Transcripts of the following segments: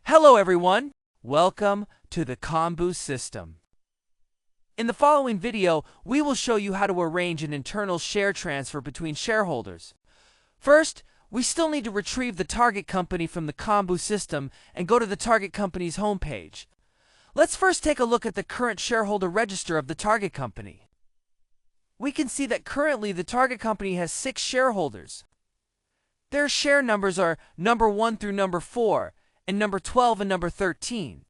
Hello everyone, welcome to the ComBoox system. In the following video, we will show you how to arrange an internal share transfer between shareholders. First, we still need to retrieve the target company from the ComBoox system and go to the target company's homepage. Let's first take a look at the current shareholder register of the target company. We can see that currently the target company has 6 shareholders. Their share numbers are number 1 through number 4, and number 12 and number 13.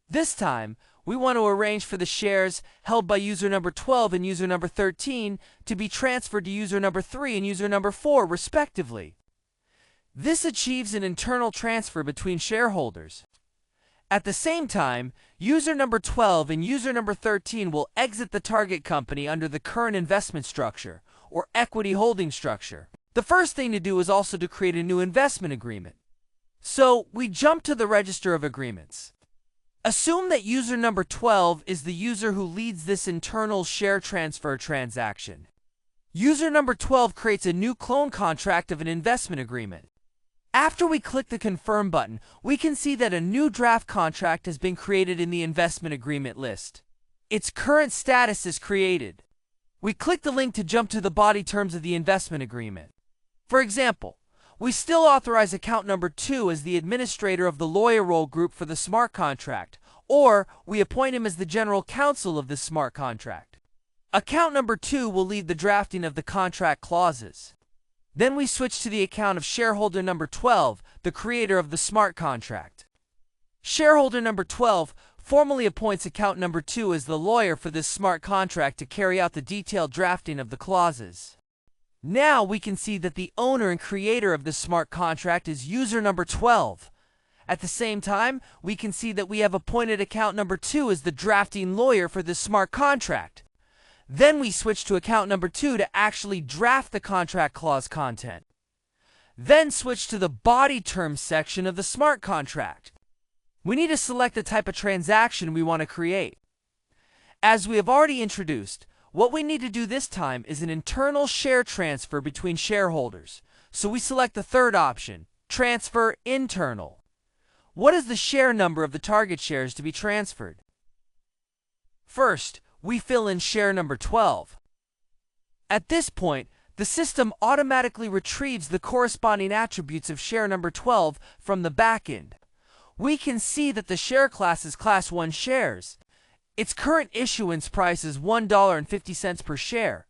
This time, we want to arrange for the shares held by user number 12 and user number 13 to be transferred to user number 3 and user number 4, respectively. This achieves an internal transfer between shareholders. At the same time, user number 12 and user number 13 will exit the target company under the current investment structure, or equity holding structure. The first thing to do is also to create a new investment agreement. So, we jump to the Register of Agreements. Assume that user number 12 is the user who leads this internal share transfer transaction. User number 12 creates a new clone contract of an investment agreement. After we click the Confirm button, we can see that a new draft contract has been created in the investment agreement list. Its current status is created. We click the link to jump to the body terms of the investment agreement. For example, we still authorize account number 2 as the administrator of the lawyer role group for the smart contract, or we appoint him as the general counsel of the smart contract. Account number 2 will lead the drafting of the contract clauses. Then we switch to the account of shareholder number 12, the creator of the smart contract. Shareholder number 12 formally appoints account number 2 as the lawyer for this smart contract to carry out the detailed drafting of the clauses. Now we can see that the owner and creator of this smart contract is user number 12. At the same time, we can see that we have appointed account number 2 as the drafting lawyer for this smart contract. Then we switch to account number 2 to actually draft the contract clause content. Then switch to the body terms section of the smart contract. We need to select the type of transaction we want to create. As we have already introduced, what we need to do this time is an internal share transfer between shareholders. So we select the third option, Transfer Internal. What is the share number of the target shares to be transferred? First, we fill in share number 12. At this point, the system automatically retrieves the corresponding attributes of share number 12 from the backend. We can see that the share class is Class 1 shares. Its current issuance price is $1.50 per share.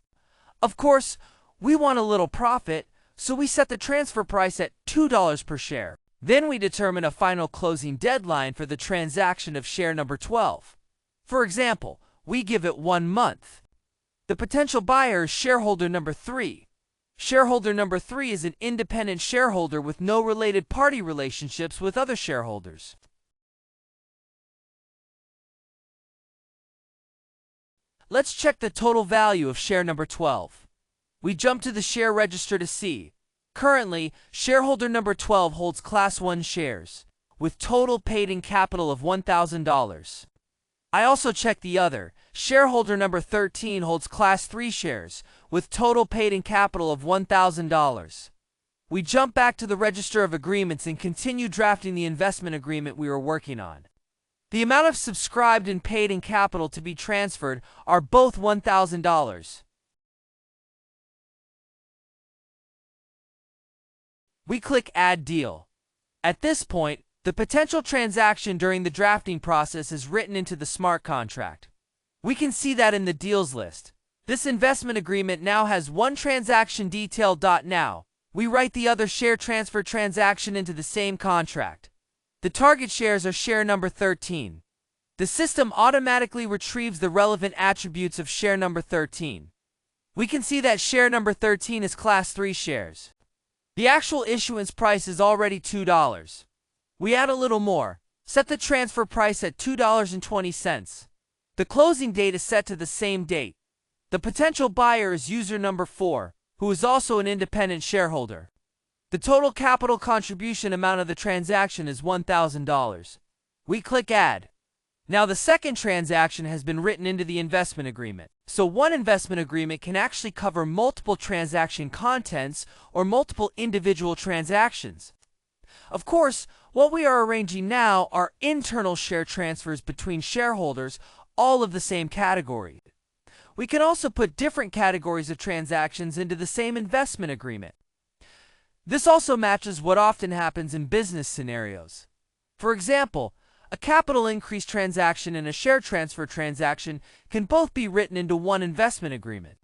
Of course, we want a little profit, so we set the transfer price at $2 per share. Then we determine a final closing deadline for the transaction of share number 12. For example, we give it 1 month. The potential buyer is shareholder number 3. Shareholder number 3 is an independent shareholder with no related party relationships with other shareholders. Let's check the total value of share number 12. We jump to the share register to see. Currently, shareholder number 12 holds Class 1 shares, with total paid-in capital of $1,000. I also check the other. Shareholder number 13 holds Class 3 shares, with total paid-in capital of $1,000. We jump back to the Register of Agreements and continue drafting the investment agreement we were working on. The amount of subscribed and paid-in capital to be transferred are both $1,000. We click Add Deal. At this point, the potential transaction during the drafting process is written into the smart contract. We can see that in the deals list. This investment agreement now has one transaction detail. Now, we write the other share transfer transaction into the same contract. The target shares are share number 13. The system automatically retrieves the relevant attributes of share number 13. We can see that share number 13 is Class 3 shares. The actual issuance price is already $2. We add a little more, set the transfer price at $2.20. The closing date is set to the same date. The potential buyer is user number 4, who is also an independent shareholder. The total capital contribution amount of the transaction is $1,000. We click Add. Now the second transaction has been written into the investment agreement. So one investment agreement can actually cover multiple transaction contents or multiple individual transactions. Of course, what we are arranging now are internal share transfers between shareholders, all of the same category. We can also put different categories of transactions into the same investment agreement. This also matches what often happens in business scenarios. For example, a capital increase transaction and a share transfer transaction can both be written into one investment agreement.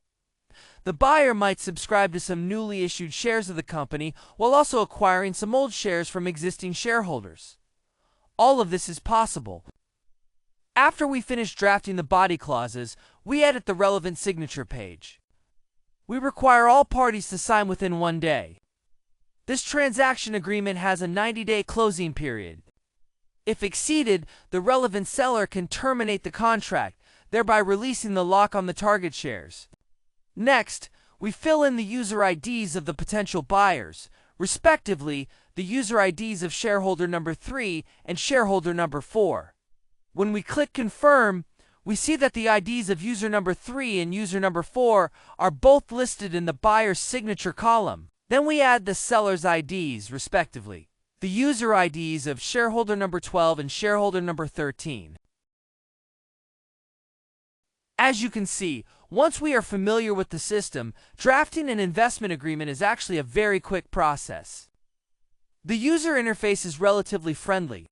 The buyer might subscribe to some newly issued shares of the company while also acquiring some old shares from existing shareholders. All of this is possible. After we finish drafting the body clauses, we edit the relevant signature page. We require all parties to sign within 1 day. This transaction agreement has a 90-day closing period. If exceeded, the relevant seller can terminate the contract, thereby releasing the lock on the target shares. Next, we fill in the user IDs of the potential buyers, respectively the user IDs of shareholder number 3 and shareholder number 4. When we click Confirm, we see that the IDs of user number 3 and user number 4 are both listed in the buyer's signature column. Then we add the seller's IDs, respectively, the user IDs of shareholder number 12 and shareholder number 13. As you can see, once we are familiar with the system, drafting an investment agreement is actually a very quick process. The user interface is relatively friendly.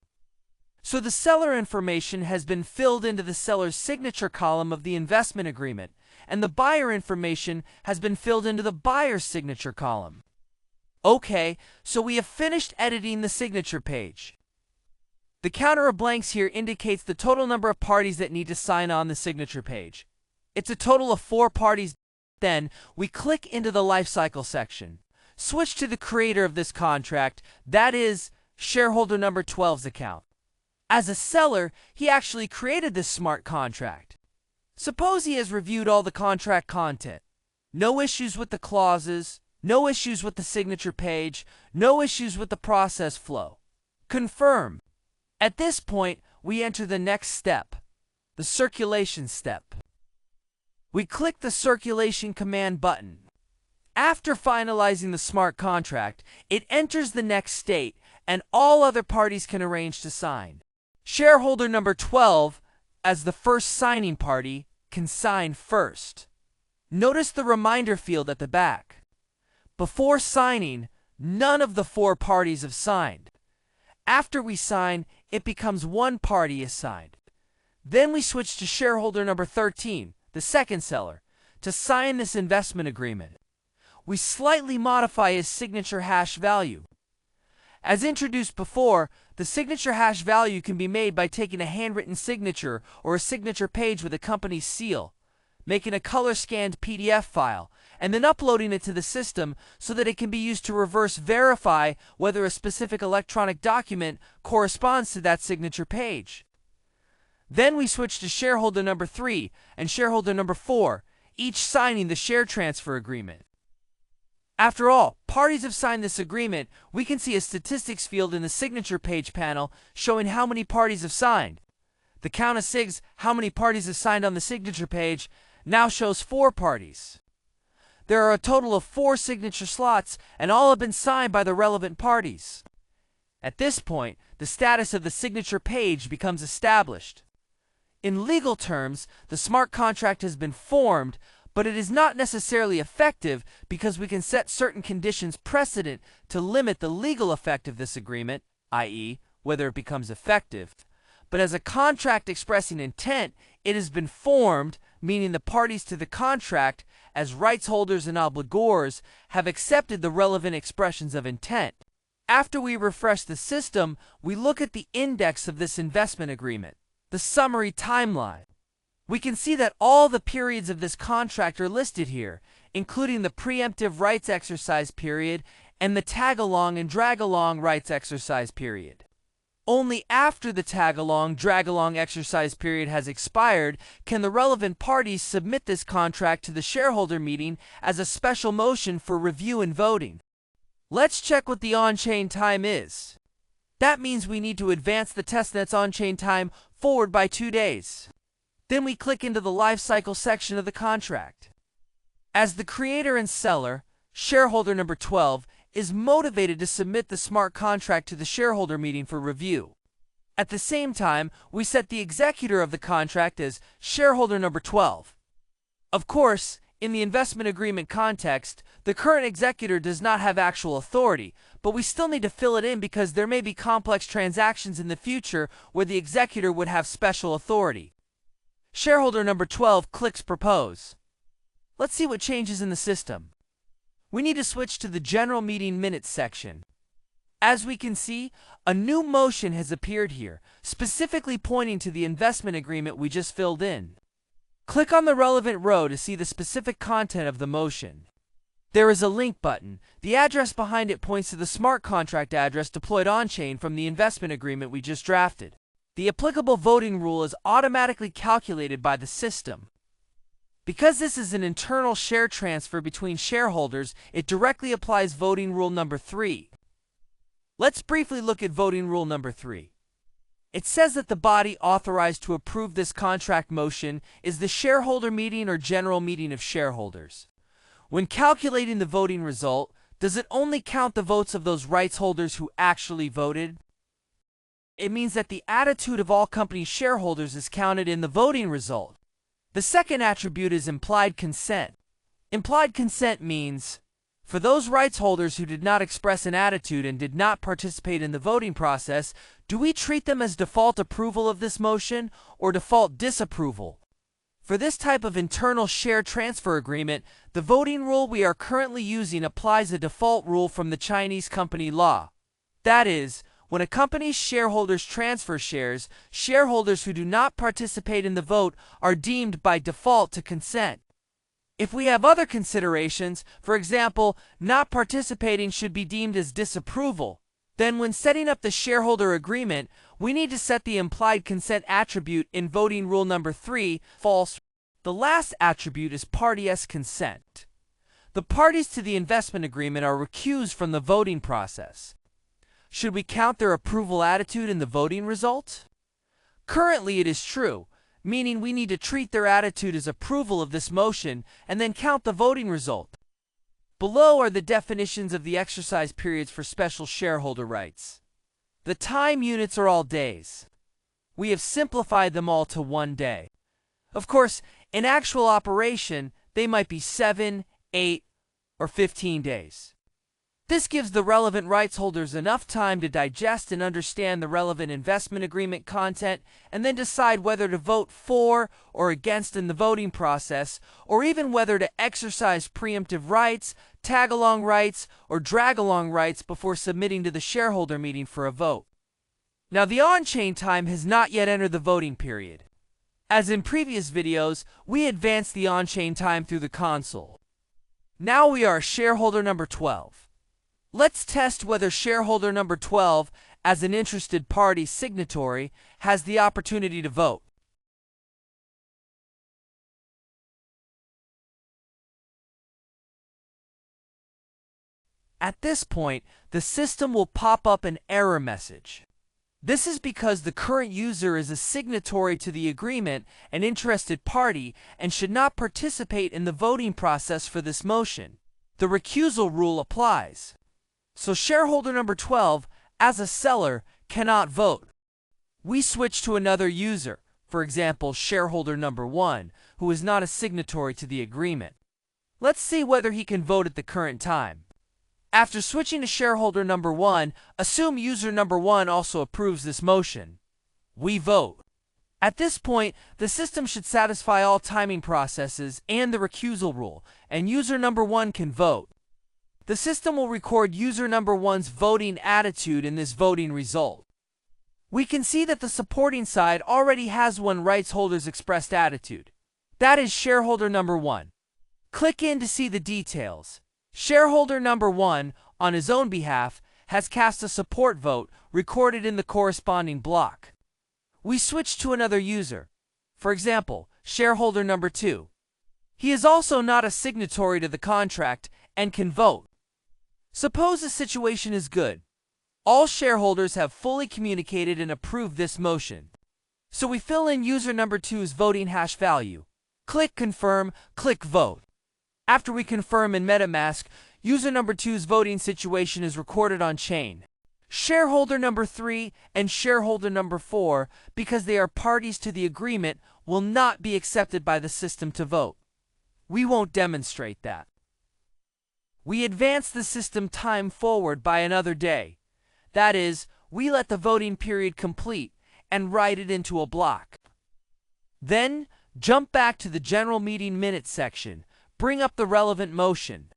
So the seller information has been filled into the seller's signature column of the investment agreement, and the buyer information has been filled into the buyer's signature column. Okay, so we have finished editing the signature page. The counter of blanks here indicates the total number of parties that need to sign on the signature page. It's a total of 4 parties. Then we click into the lifecycle section. Switch to the creator of this contract, that is, shareholder number 12's account. As a seller, he actually created this smart contract. Suppose he has reviewed all the contract content. No issues with the clauses, no issues with the signature page, no issues with the process flow. Confirm. At this point, we enter the next step, the circulation step. We click the circulation command button. After finalizing the smart contract, it enters the next state, and all other parties can arrange to sign. Shareholder number 12, as the first signing party, can sign first. Notice the reminder field at the back. Before signing, none of the 4 parties have signed. After we sign, it becomes 1 party is signed. Then we switch to shareholder number 13, the second seller, to sign this investment agreement. We slightly modify his signature hash value. As introduced before, the signature hash value can be made by taking a handwritten signature or a signature page with a company's seal, making a color-scanned PDF file, and then uploading it to the system so that it can be used to reverse verify whether a specific electronic document corresponds to that signature page. Then we switch to shareholder number 3 and shareholder number 4, each signing the share transfer agreement. After all parties have signed this agreement, we can see a statistics field in the signature page panel showing how many parties have signed. The count of SIGs, how many parties have signed on the signature page, now shows 4 parties. There are a total of 4 signature slots, and all have been signed by the relevant parties. At this point, the status of the signature page becomes established. In legal terms, the smart contract has been formed, but it is not necessarily effective because we can set certain conditions precedent to limit the legal effect of this agreement, i.e., whether it becomes effective. But as a contract expressing intent, it has been formed, meaning the parties to the contract, as rights holders and obligors, have accepted the relevant expressions of intent. After we refresh the system, we look at the index of this investment agreement, the summary timeline. We can see that all the periods of this contract are listed here, including the preemptive rights exercise period and the tag-along and drag-along rights exercise period. Only after the tag-along, drag-along exercise period has expired can the relevant parties submit this contract to the shareholder meeting as a special motion for review and voting. Let's check what the on-chain time is. That means we need to advance the testnet's on-chain time forward by 2 days. Then we click into the lifecycle section of the contract. As the creator and seller, shareholder number 12 is motivated to submit the smart contract to the shareholder meeting for review. At the same time, we set the executor of the contract as shareholder number 12. Of course, in the investment agreement context, the current executor does not have actual authority, but we still need to fill it in because there may be complex transactions in the future where the executor would have special authority. Shareholder number 12 clicks Propose. Let's see what changes in the system. We need to switch to the General Meeting Minutes section. As we can see, a new motion has appeared here, specifically pointing to the investment agreement we just filled in. Click on the relevant row to see the specific content of the motion. There is a link button. The address behind it points to the smart contract address deployed on-chain from the investment agreement we just drafted. The applicable voting rule is automatically calculated by the system. Because this is an internal share transfer between shareholders, it directly applies voting rule number 3. Let's briefly look at voting rule number 3. It says that the body authorized to approve this contract motion is the shareholder meeting or general meeting of shareholders. When calculating the voting result, does it only count the votes of those rights holders who actually voted? It means that the attitude of all company shareholders is counted in the voting result. The second attribute is implied consent. Implied consent means, for those rights holders who did not express an attitude and did not participate in the voting process, do we treat them as default approval of this motion or default disapproval? For this type of internal share transfer agreement, the voting rule we are currently using applies a default rule from the Chinese company law. That is, when a company's shareholders transfer shares, shareholders who do not participate in the vote are deemed by default to consent. If we have other considerations, for example, not participating should be deemed as disapproval, then when setting up the shareholder agreement, we need to set the implied consent attribute in voting rule number 3 false. The last attribute is party-s consent. The parties to the investment agreement are recused from the voting process. Should we count their approval attitude in the voting result? Currently it is true, meaning we need to treat their attitude as approval of this motion and then count the voting result. Below are the definitions of the exercise periods for special shareholder rights. The time units are all days. We have simplified them all to 1 day. Of course, in actual operation, they might be 7, 8, or 15 days. This gives the relevant rights holders enough time to digest and understand the relevant investment agreement content and then decide whether to vote for or against in the voting process, or even whether to exercise preemptive rights, tag-along rights, or drag-along rights before submitting to the shareholder meeting for a vote. Now, the on-chain time has not yet entered the voting period. As in previous videos, we advanced the on-chain time through the console. Now we are shareholder number 12. Let's test whether shareholder number 12, as an interested party signatory, has the opportunity to vote. At this point, the system will pop up an error message. This is because the current user is a signatory to the agreement, an interested party, and should not participate in the voting process for this motion. The recusal rule applies. So shareholder number 12, as a seller, cannot vote. We switch to another user, for example, shareholder number 1, who is not a signatory to the agreement. Let's see whether he can vote at the current time. After switching to shareholder number 1, assume user number 1 also approves this motion. We vote. At this point, the system should satisfy all timing processes and the recusal rule, and user number 1 can vote. The system will record user number 1's voting attitude in this voting result. We can see that the supporting side already has one rights holder's expressed attitude. That is shareholder number 1. Click in to see the details. Shareholder number 1, on his own behalf, has cast a support vote recorded in the corresponding block. We switch to another user. For example, shareholder number 2. He is also not a signatory to the contract and can vote. Suppose the situation is good. All shareholders have fully communicated and approved this motion. So we fill in user number 2's voting hash value. Click Confirm, click Vote. After we confirm in MetaMask, User number 2's voting situation is recorded on chain. Shareholder number 3 and shareholder number 4, because they are parties to the agreement, will not be accepted by the system to vote. We won't demonstrate that. We advance the system time forward by another day. That is, we let the voting period complete and write it into a block. Then, jump back to the general meeting minutes section, bring up the relevant motion.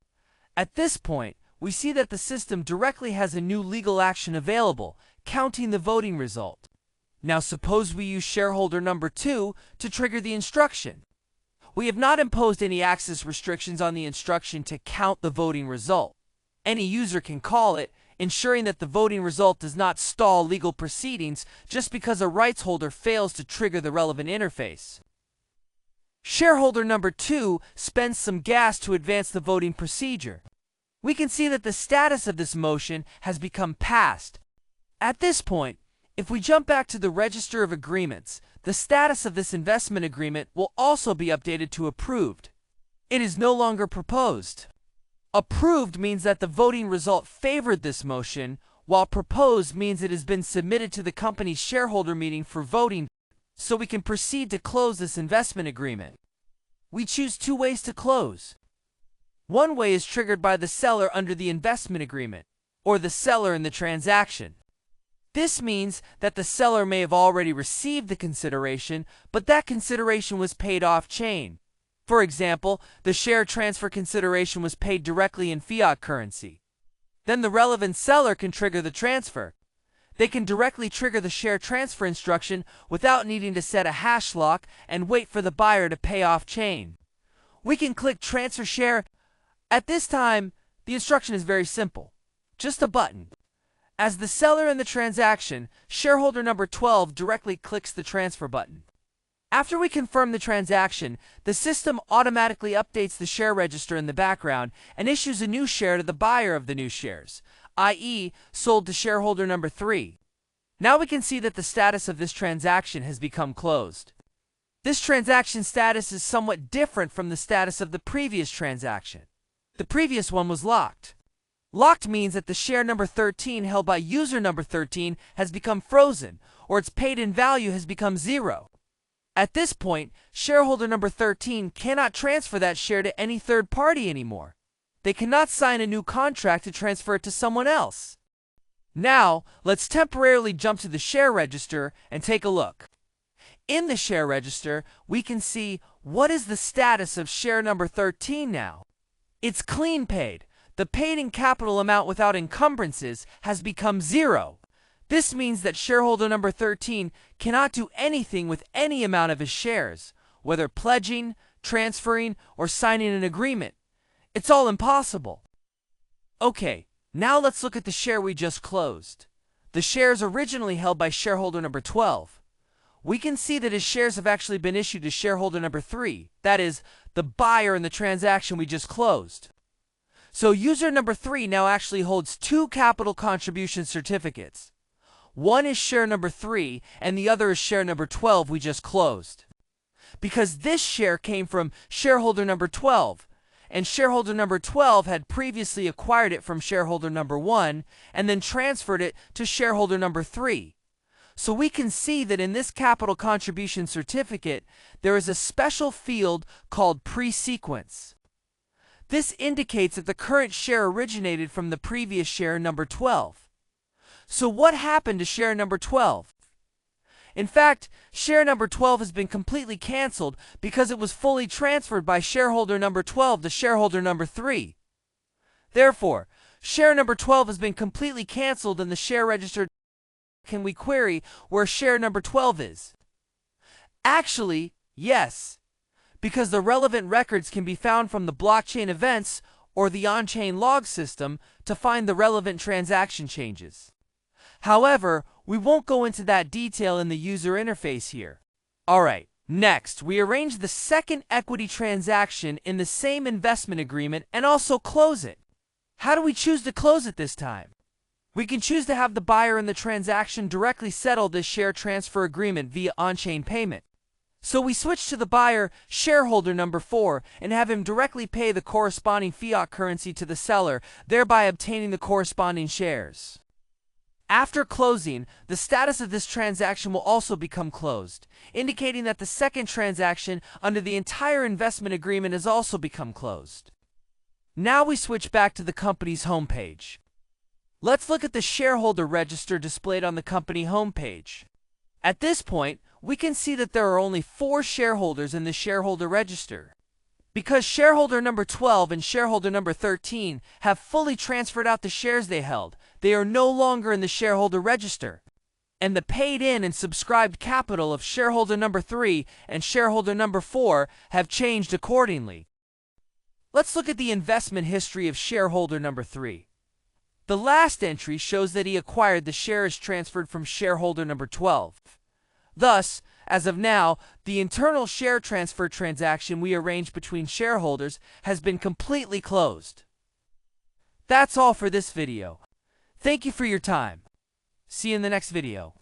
At this point, we see that the system directly has a new legal action available, counting the voting result. Now suppose we use shareholder number 2 to trigger the instruction. We have not imposed any access restrictions on the instruction to count the voting result. Any user can call it, ensuring that the voting result does not stall legal proceedings just because a rights holder fails to trigger the relevant interface. Shareholder number 2 spends some gas to advance the voting procedure. We can see that the status of this motion has become passed. At this point, if we jump back to the Register of Agreements, the status of this investment agreement will also be updated to approved. It is no longer proposed. Approved means that the voting result favored this motion, while proposed means it has been submitted to the company's shareholder meeting for voting, so we can proceed to close this investment agreement. We choose two ways to close. One way is triggered by the seller under the investment agreement, or the seller in the transaction. This means that the seller may have already received the consideration, but that consideration was paid off-chain. For example, the share transfer consideration was paid directly in fiat currency. Then the relevant seller can trigger the transfer. They can directly trigger the share transfer instruction without needing to set a hash lock and wait for the buyer to pay off-chain. We can click Transfer Share. At this time, the instruction is very simple. Just a button. As the seller in the transaction, shareholder number 12 directly clicks the transfer button. After we confirm the transaction, the system automatically updates the share register in the background and issues a new share to the buyer of the new shares, i.e., sold to shareholder number 3. Now we can see that the status of this transaction has become closed. This transaction status is somewhat different from the status of the previous transaction. The previous one was locked. Locked means that the share number 13 held by user number 13 has become frozen, or its paid-in value has become 0. At this point, shareholder number 13 cannot transfer that share to any third party anymore. They cannot sign a new contract to transfer it to someone else. Now, let's temporarily jump to the share register and take a look. In the share register, we can see what is the status of share number 13 now. It's clean paid. The paid-in capital amount without encumbrances has become 0. This means that shareholder number 13 cannot do anything with any amount of his shares, whether pledging, transferring, or signing an agreement. It's all impossible. Okay, now let's look at the share we just closed. The shares originally held by shareholder number 12. We can see that his shares have actually been issued to shareholder number 3, that is, the buyer in the transaction we just closed. So user number 3 now actually holds 2 capital contribution certificates. One is share number 3 and the other is share number 12 we just closed. Because this share came from shareholder number 12, and shareholder number 12 had previously acquired it from shareholder number 1 and then transferred it to shareholder number 3. So we can see that in this capital contribution certificate, there is a special field called pre-sequence. This indicates that the current share originated from the previous share number 12. So what happened to share number 12? In fact, share number 12 has been completely canceled because it was fully transferred by shareholder number 12 to shareholder number 3. Therefore, share number 12 has been completely canceled in the share register. Can we query where share number 12 is? Actually, yes, because the relevant records can be found from the blockchain events or the on-chain log system to find the relevant transaction changes. However, we won't go into that detail in the user interface here. Alright, next we arrange the second equity transaction in the same investment agreement and also close it. How do we choose to close it this time? We can choose to have the buyer in the transaction directly settle this share transfer agreement via on-chain payment. So we switch to the buyer, shareholder number 4, and have him directly pay the corresponding fiat currency to the seller, thereby obtaining the corresponding shares. After closing, the status of this transaction will also become closed, indicating that the second transaction under the entire investment agreement has also become closed. Now we switch back to the company's homepage. Let's look at the shareholder register displayed on the company homepage. At this point, we can see that there are only 4 shareholders in the shareholder register. Because shareholder number 12 and shareholder number 13 have fully transferred out the shares they held, they are no longer in the shareholder register. And the paid-in and subscribed capital of shareholder number 3 and shareholder number 4 have changed accordingly. Let's look at the investment history of shareholder number 3. The last entry shows that he acquired the shares transferred from shareholder number 12. Thus, as of now, the internal share transfer transaction we arranged between shareholders has been completely closed. That's all for this video. Thank you for your time. See you in the next video.